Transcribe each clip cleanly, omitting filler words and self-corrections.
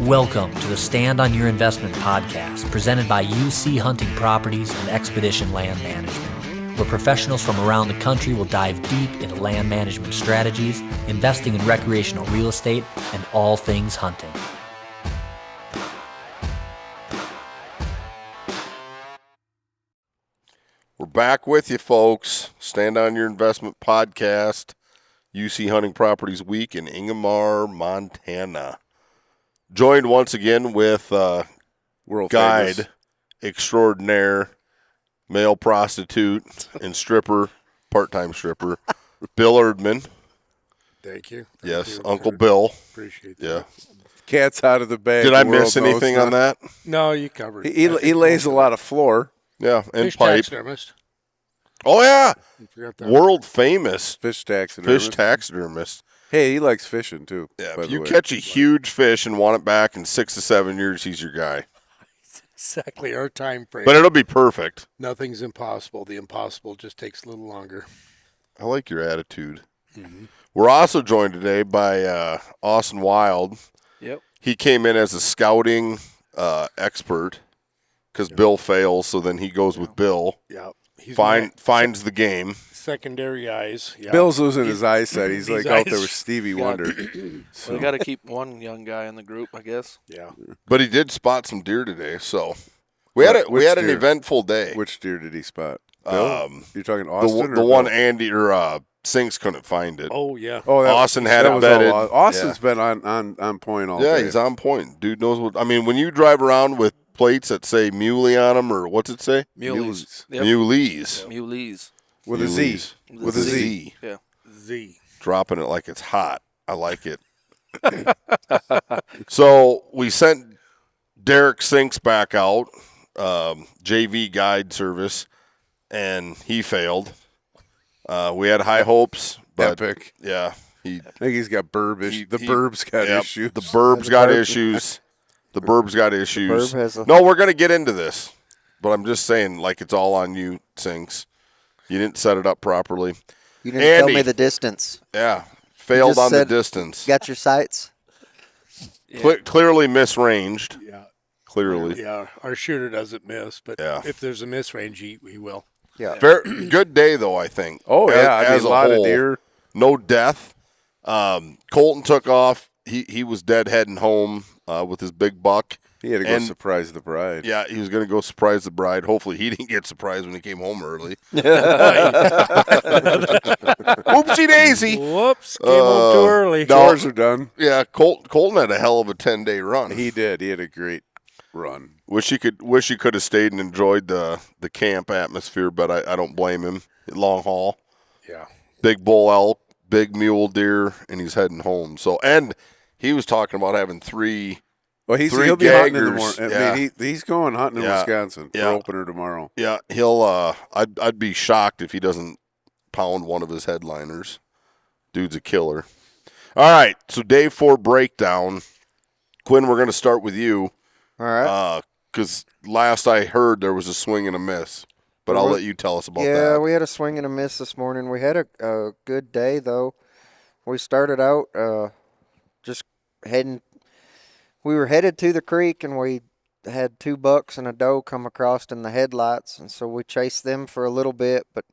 Welcome to the Stand on Your Investment podcast, presented by UC Hunting Properties and Expedition Land Management, where professionals from around the country will dive deep into land management strategies, investing in recreational real estate, and all things hunting. We're back with you, folks. Stand on Your Investment podcast, UC Hunting Properties Week in Ingomar, Montana. Joined once again with world guide famous extraordinaire, male prostitute and stripper, part-time stripper, Bill Erdman. Thank you. Yes, Uncle Bill. Appreciate Yeah. that. Cat's out of the bag. Did the I world miss anything knows on that. that? No, you covered it. He lays a lot of floor. Yeah, and Fish pipe. taxidermist. Oh, yeah. You forgot that. World famous Fish taxidermist. fish taxidermist. Hey, he likes fishing too. Yeah, by if the you way. catch a huge fish and want it back in 6 to 7 years, he's your guy. Exactly our time frame. But it'll be perfect. Nothing's impossible. The impossible just takes a little longer. I like your attitude. Mm-hmm. We're also joined today by Austin Wild. Yep. He came in as a scouting expert because Bill fails, so then he goes with Bill. Yeah. He's Finds the game. secondary eyes. Yeah. Bill's losing his eyesight. He's like His out there eyes- with Stevie Yeah. Wonder. We got to keep one young guy in the group, I guess. Yeah. But he did spot some deer today, so we had Which an deer? eventful day. Which deer did he spot? Bill? You're talking the Austin or the one Bill? Andy or Sinks couldn't find it. Oh, yeah. Oh, Austin had that it was all vetted. Austin's been on point all Yeah, day. he's on point. Dude knows what. I mean, when you drive around with plates that say Muley on them, or what's it say? Muleys. Yep. Muleys. Muleys. with a Z. Muleys. With a Z. Yeah. Z. Dropping it like it's hot. I like it. So we sent Derek Sinks back out, JV guide service, and he failed. We had high hopes, but Epic. yeah, I think he's got burb issues. The burb's got yep, issues. The burb's got issues. The burb's got issues. Burb has a- No, we're gonna get into this, but I'm just saying, like, it's all on you, Sinks. You didn't set it up properly. You didn't tell Andy. me the distance. Yeah, failed just on the said- distance. Got your sights? Clearly misranged. Yeah. Clearly. Yeah. Our shooter doesn't miss, but Yeah. if there's a misrange, he will. Yeah. Good day, though, I think. Oh, yeah. I mean, a lot of whole. deer. No death. Colton took off. He was dead heading home with his big buck. He had to go And- surprise the bride. Yeah, he was going to go surprise the bride. Hopefully he didn't get surprised when he came home early. Whoopsie daisy. Whoops. Came home too early. no. Chores are done. Yeah, Colton had a hell of a 10-day run. He did. He had a great run. Wish he could have stayed and enjoyed the camp atmosphere, but I don't blame him. Long haul. Yeah. Big bull elk, big mule deer, and he's heading home. So, and he was talking about having three. Well, Three he'll be hunting in the gaggers, morning. yeah. I mean, he's going hunting in Yeah. Wisconsin for Yeah. opener tomorrow. Yeah, he'll. I'd be shocked if he doesn't pound one of his headliners. Dude's a killer. All right, so day 4 breakdown. Quinn, we're going to start with you. All right. Because last I heard there was a swing and a miss, but I'll let you tell us about Yeah, that. we had a swing and a miss this morning. We had a good day, though. We started out just heading. We were headed to the creek, and we had 2 bucks and a doe come across in the headlights, and so we chased them for a little bit, but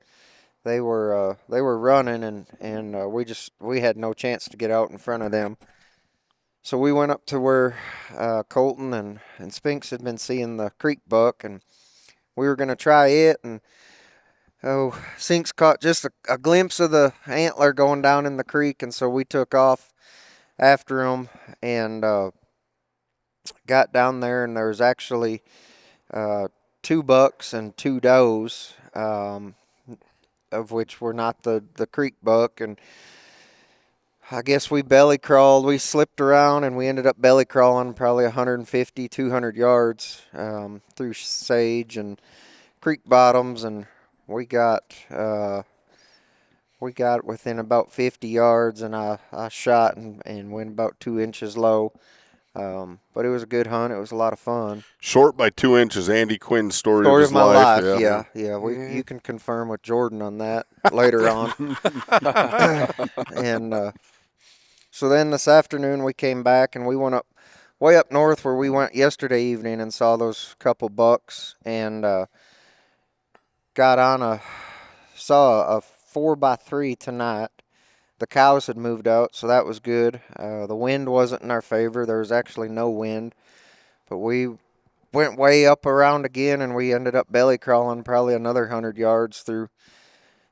they were running, and we had no chance to get out in front of them. So we went up to where Colton and Spinks had been seeing the creek buck, and we were going to try it, and Spinks caught just a glimpse of the antler going down in the creek, and so we took off after him and got down there, and there was actually 2 bucks and 2 does, of which were not the creek buck, and I guess we belly crawled. We slipped around, and we ended up belly crawling probably 150, 200 yards through sage and creek bottoms, and we got within about 50 yards, and I shot and went about 2 inches low. But it was a good hunt. It was a lot of fun. Short by 2 inches. Andy Quinn's story of Story his of my life. Yeah. Yeah. You can confirm with Jordan on that later on. And so then this afternoon we came back and we went up way up north where we went yesterday evening and saw those couple bucks, and saw a 4x3 tonight. The cows had moved out, so that was good. The wind wasn't in our favor. There was actually no wind, but we went way up around again, and we ended up belly crawling probably another 100 yards through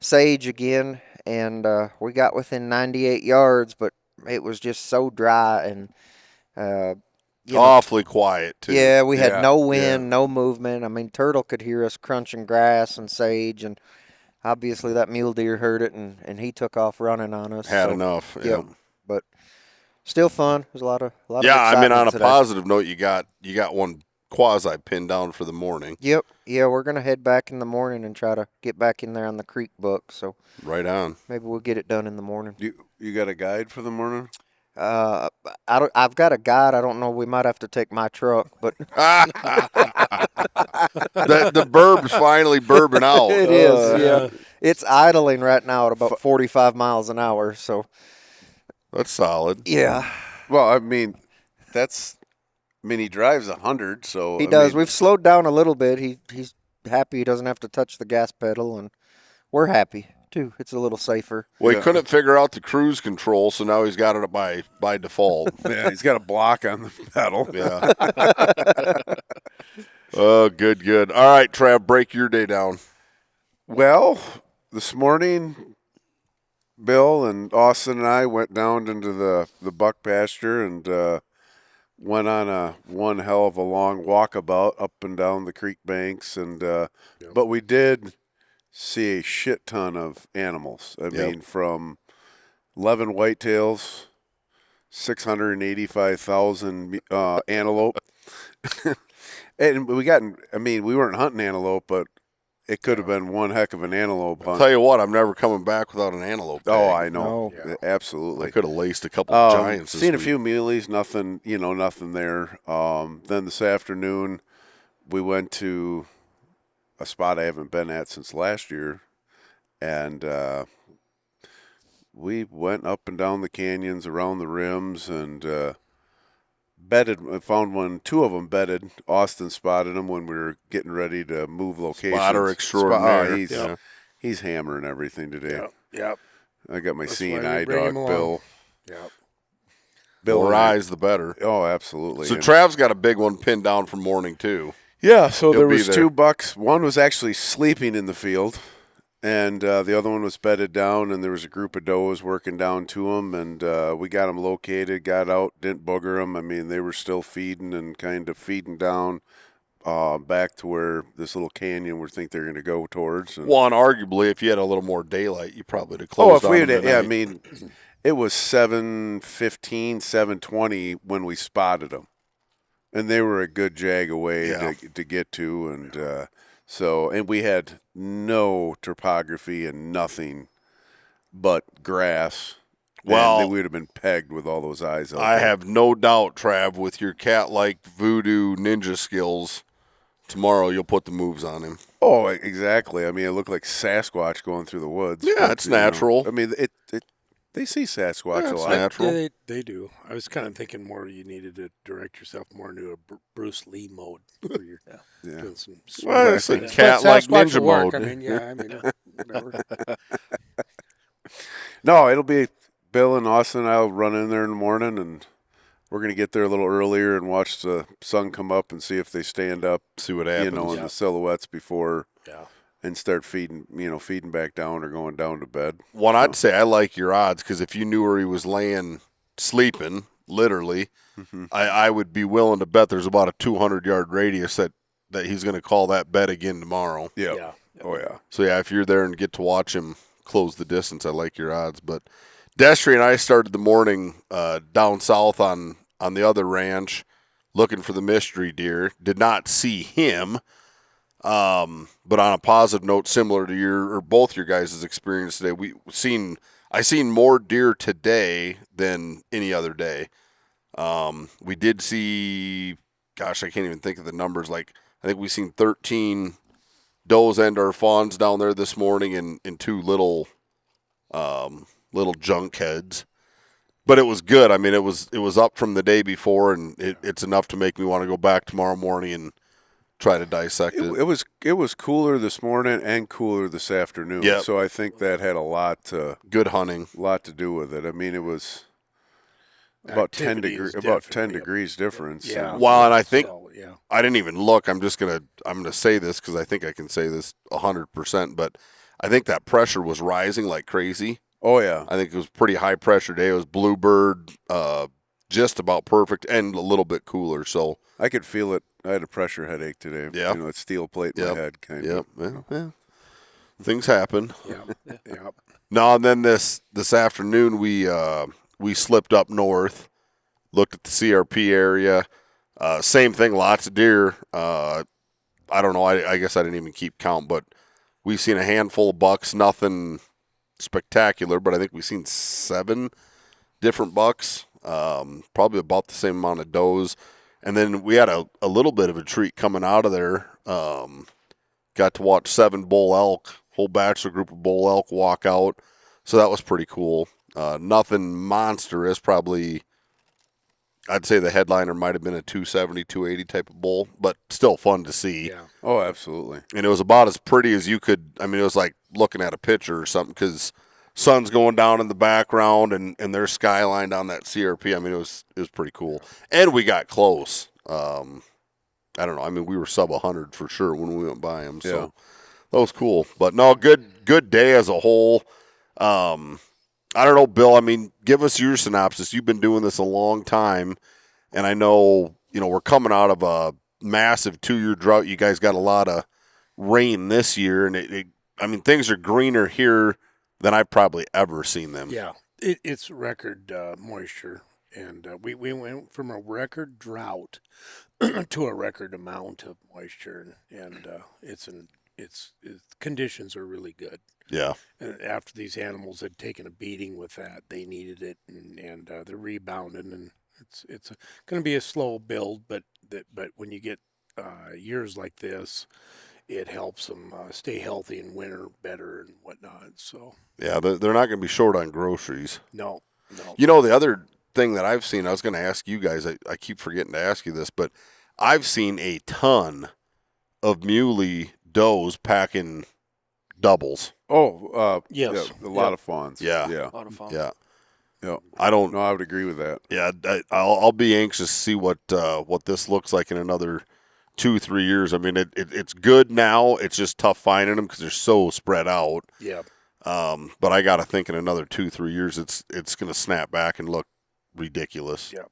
sage again, and we got within 98 yards, but it was just so dry and awfully quiet too. yeah, we had Yeah, no wind, yeah. no movement. I mean, Turtle could hear us crunching grass and sage, and obviously that mule deer heard it, and he took off running on us. Had so, enough. Yep. Yeah. But still fun. There's a lot of Yeah, I mean, excitement on a today. positive note, you got one quasi pinned down for the morning. Yep. Yeah, we're gonna head back in the morning and try to get back in there on the creek buck. So Right on. maybe we'll get it done in the morning. You got a guide for the morning? I've got a guide. I don't know. We might have to take my truck, but The burb's finally burbing out. it is. Yeah, it's idling right now at about 45 miles an hour. So That's solid. yeah, Well, I mean, he drives 100, so he I does. mean, We've slowed down a little bit. He's happy he doesn't have to touch the gas pedal, and we're happy too. It's a little safer. Well, he Yeah. couldn't figure out the cruise control, so now he's got it by default. yeah, he's got a block on the pedal. Yeah. Oh, good. All right, Trav, break your day down. Well, this morning, Bill and Austin and I went down into the buck pasture and went on one hell of a long walkabout up and down the creek banks, and but we did see a shit ton of animals. I mean, from 11 whitetails, 685,000 antelope. And we weren't hunting antelope, but it could have been one heck of an antelope hunt. Tell you what, I'm never coming back without an antelope tag. Oh, I know. No. Absolutely. I could have laced a couple of giants this Seen a week. few muleys, nothing there. Then this afternoon, we went to a spot I haven't been at since last year, and we went up and down the canyons, around the rims, and bedded. I found two of them bedded. Austin spotted them when we were getting ready to move locations. Spotter extraordinaire. He's hammering everything today. Yep. I got my That's seeing why we eye bring dog, him along. Bill. Yep. Bill More and I- eyes, the better. Oh, absolutely. So And- Trav's got a big one pinned down for morning, too. Yeah, so He'll there be was there. 2 bucks. One was actually sleeping in the field, and the other one was bedded down, and there was a group of does working down to them, and we got them located, got out, didn't booger them. I mean, they were still feeding and kind of feeding down back to where this little canyon we think they're going to go towards. And, Well, and arguably, if you had a little more daylight, you probably would have oh, closed if we on had, them yeah, I tonight. mean, it was 7:15, 7:20 when we spotted them. And they were a good jag away Yeah. to get to, and and we had no topography and nothing but grass. Well, and we would have been pegged with all those eyes open. I have no doubt, Trav, with your cat-like voodoo ninja skills, tomorrow you'll put the moves on him. Oh, exactly. I mean, it looked like Sasquatch going through the woods. Yeah, but, it's you know, natural. I mean, they see Sasquatch Yeah, a it's lot. natural. Yeah, they do. I was kind of thinking more you needed to direct yourself more into a Bruce Lee mode where you're Yeah. doing some. Well, it's a But cat-like Sasquatch ninja will work. mode. I mean, whatever. No, it'll be Bill and Austin and I'll run in there in the morning, and we're going to get there a little earlier and watch the sun come up and see if they stand up, See what happens. in the silhouettes before Yeah. and start feeding back down or going down to bed. One, I'd say I like your odds because if you knew where he was laying, sleeping, literally, I would be willing to bet there's about a 200-yard radius that he's going to call that bed again tomorrow. Yeah. Yeah. Oh, yeah. So, yeah, if you're there and get to watch him close the distance, I like your odds. But Destry and I started the morning down south on the other ranch looking for the mystery deer. Did not see him. But on a positive note, similar to both your guys' experience today, I seen more deer today than any other day. We did see, gosh, I can't even think of the numbers. Like, I think we seen 13 does and our fawns down there this morning and 2 little junk heads. But it was good. I mean, it was up from the day before, and it's enough to make me want to go back tomorrow morning and try to dissect it. It was cooler this morning and cooler this afternoon. Yep. So I think that had a lot to do with it. I mean, it was about 10 degrees difference. Yeah. Well, and I think So, yeah. I didn't even look. I'm gonna say this because I think I can say this 100%. But I think that pressure was rising like crazy. Oh yeah. I think it was a pretty high pressure day. It was bluebird, just about perfect, and a little bit cooler. So I could feel it. I had a pressure headache today. Yeah. You know, it's steel plate in my head kind Yep. of. Yeah. Things happen. Yeah. No, and then this afternoon we slipped up north, looked at the CRP area. Same thing, lots of deer. I don't know. I guess I didn't even keep count, but we've seen a handful of bucks. Nothing spectacular, but I think we've seen 7 different bucks. Probably about the same amount of does. And then we had a little bit of a treat coming out of there. Got to watch 7 bull elk, whole bachelor group of bull elk walk out. So that was pretty cool. Nothing monstrous. Probably, I'd say the headliner might have been a 270, 280 type of bull, but still fun to see. Yeah. Oh, absolutely. And it was about as pretty as you could. I mean, it was like looking at a picture or something because sun's going down in the background and there's skyline down that CRP. I mean, it was pretty cool. And we got close. I don't know. I mean, we were sub 100 for sure when we went by them. So that was cool. But no, good day as a whole. I don't know, Bill. I mean, give us your synopsis. You've been doing this a long time, and I know, we're coming out of a massive 2-year drought. You guys got a lot of rain this year, and I mean, things are greener here than I've probably ever seen them. Yeah. It's record moisture, and we went from a record drought to a record amount of moisture, and its conditions are really good. Yeah. And after these animals had taken a beating with that, they needed it, and they're rebounding, and it's going to be a slow build, but when you get years like this, it helps them stay healthy in winter better and whatnot. So Yeah, they're not going to be short on groceries. no. The other thing that I've seen, I was going to ask you guys, I keep forgetting to ask you this, but I've seen a ton of muley does packing doubles. Oh, Yes. yeah, a lot of fawns. Yeah. Yeah. A lot of fun. Yeah. Yeah. I don't. No, I would agree with that. Yeah, I'll be anxious to see what this looks like in another 2-3 years. I mean, it's good now. It's just tough finding them because they're so spread out. Yeah. But I got to think in another 2-3 years, it's going to snap back and look ridiculous. Yeah.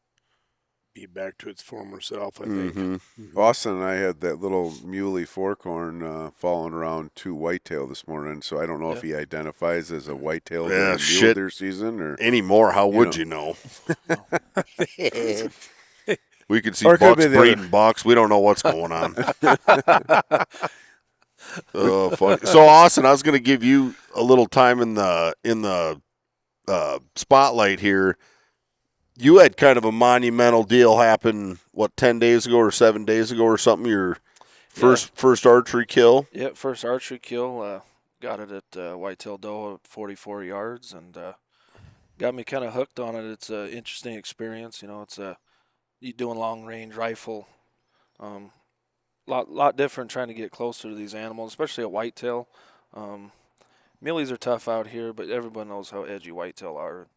Be back to its former self, I think. Mm-hmm. Austin and I had that little muley forkhorn falling around 2 whitetail this morning, so I don't know if he identifies as a whitetail during mule deer season or anymore. How would you know? We could see Or it could bucks be the breeding bucks. We don't know what's going on. Funny. So Austin, I was going to give you a little time in the spotlight here. You had kind of a monumental deal happen, 10 days ago or 7 days ago or something? Your first archery kill? Yeah, first archery kill. Got it at whitetail doe at 44 yards, and got me kind of hooked on it. It's an interesting experience. It's you doing long range rifle. Lot different trying to get closer to these animals, especially a whitetail. Muleys are tough out here, but everyone knows how edgy whitetail are.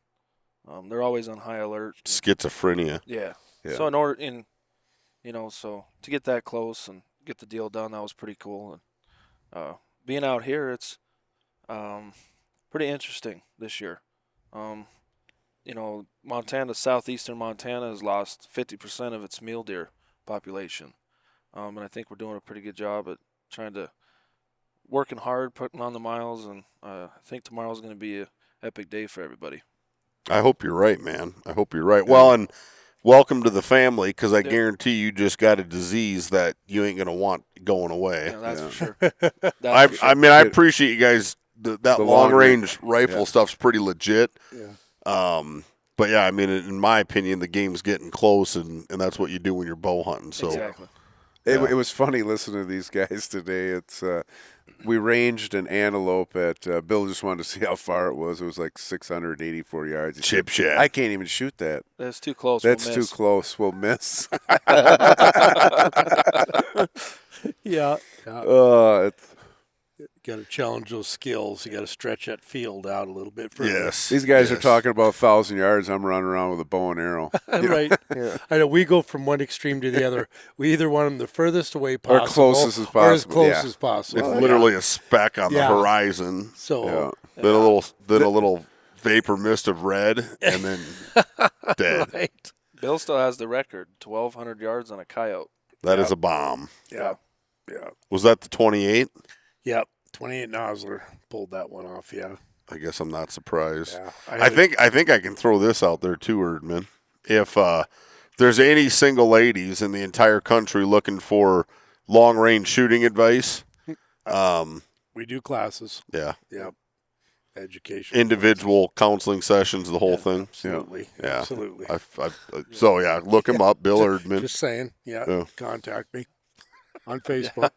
They're always on high alert. Schizophrenia. Yeah. Yeah. So so to get that close and get the deal done, that was pretty cool. And being out here, it's pretty interesting this year. Montana, southeastern Montana has lost 50% of its mule deer population. And I think we're doing a pretty good job at working hard, putting on the miles, and I think tomorrow's going to be an epic day for everybody. I hope you're right, man. I hope you're right. Well, and welcome to the family, because I guarantee you just got a disease that you ain't going to want going away. Yeah, that's for sure. I mean, I appreciate you guys. That long-range rifle stuff's pretty legit. Yeah. But, yeah, I mean, in my opinion, the game's getting close, and that's what you do when you're bow hunting. So Exactly. It, Yeah. it was funny listening to these guys today. It's we ranged an antelope at Bill just wanted to see how far it was. It was like 684 yards. He Chip said, shack. I can't even shoot that. That's too close. That's we'll too miss. close. We'll miss. Yeah. It's, Got to challenge those skills. You got to stretch that field out a little bit further. Yes. these guys are yes. talking about 1,000 yards. I'm running around with a bow and arrow. Right. Yeah. I know we go from one extreme to the other. We either want them the furthest away Or possible, closest as or as possible, close yeah. as possible. It's Yeah. literally a speck on Yeah. the horizon. So Yeah. Then a little vapor mist of red, and then dead. right. Bill still has the record, 1,200 yards on a coyote. That is a bomb. Yeah. Yeah. Was that the 28? Yep. 28 Nosler pulled that one off. Yeah. I guess I'm not surprised. Yeah. I think I can throw this out there too, Erdman. If there's any single ladies in the entire country looking for long range shooting advice, we do classes. yeah, Yep. Education. individual counseling sessions, the whole thing. Absolutely. Yeah. Absolutely. So yeah, look him up, Bill Erdman. Just saying. Yeah. Yeah. Contact me on Facebook.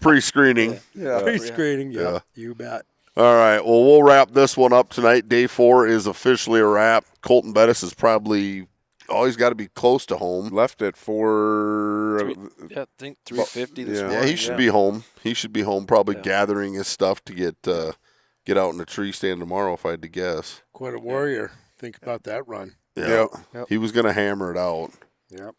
Pre-screening. Yeah. Pre-screening. Yeah. Yeah. You bet. All right. Well, we'll wrap this one up tonight. Day 4 is officially a wrap. Colton Bettis is probably always got to be close to home. Left at 4. Yeah, I think 350 this Yeah. morning. Yeah, he should be home. He should be home, probably gathering his stuff to get out in the tree stand tomorrow, if I had to guess. Quite a warrior. Think about that run. Yeah. Yep. He was going to hammer it out. Yep.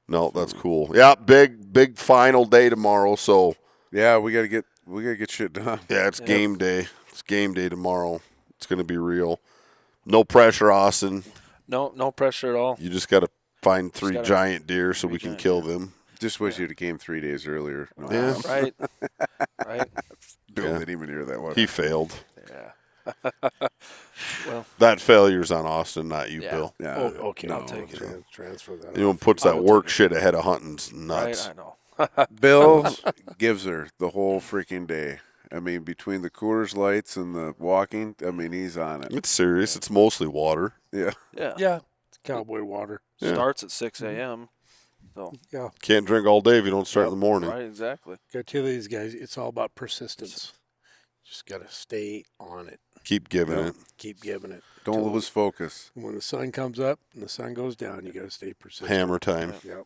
No, that's cool. Yeah, big final day tomorrow. So Yeah, we gotta get shit done. yeah, it's game day. It's game day tomorrow. It's going to be real. No pressure, Austin. No pressure at all. You just got to find 3 gotta- giant deer so we 3 can giant kill deer. them. Just wish you'd have came 3 days earlier. No, Yeah. Right. Right. Bill Yeah. didn't even hear that one. He failed. Yeah. Well, That failure's on Austin, not you, Yeah. Bill. Yeah. Oh, okay. I'll take it. Transfer that. Anyone off. puts I that will work take it. shit ahead of hunting's nuts. right, I know. Bill gives her the whole freaking day. I mean, between the Coors Lights and the walking, I mean, he's on it. It's serious. It's mostly water. Yeah. Yeah. Yeah. It's cowboy water. Yeah. Starts at 6 a.m. So, Yeah. Can't drink all day if you don't start in the morning. right, exactly. Got to tell these guys, it's all about persistence. Just got to stay on it. Keep giving Yeah. it. Keep giving it. Don't lose focus. When the sun comes up and the sun goes down, you got to stay persistent. Hammer time. Yep.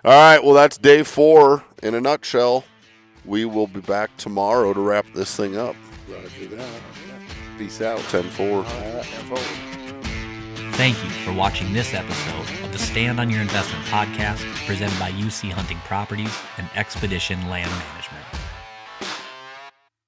All right. Well, that's day 4 in a nutshell. We will be back tomorrow to wrap this thing up. Roger that. Peace out. 10-4. And forward. Thank you for watching this episode of the Stand on Your Investment podcast presented by UC Hunting Properties and Expedition Land Management.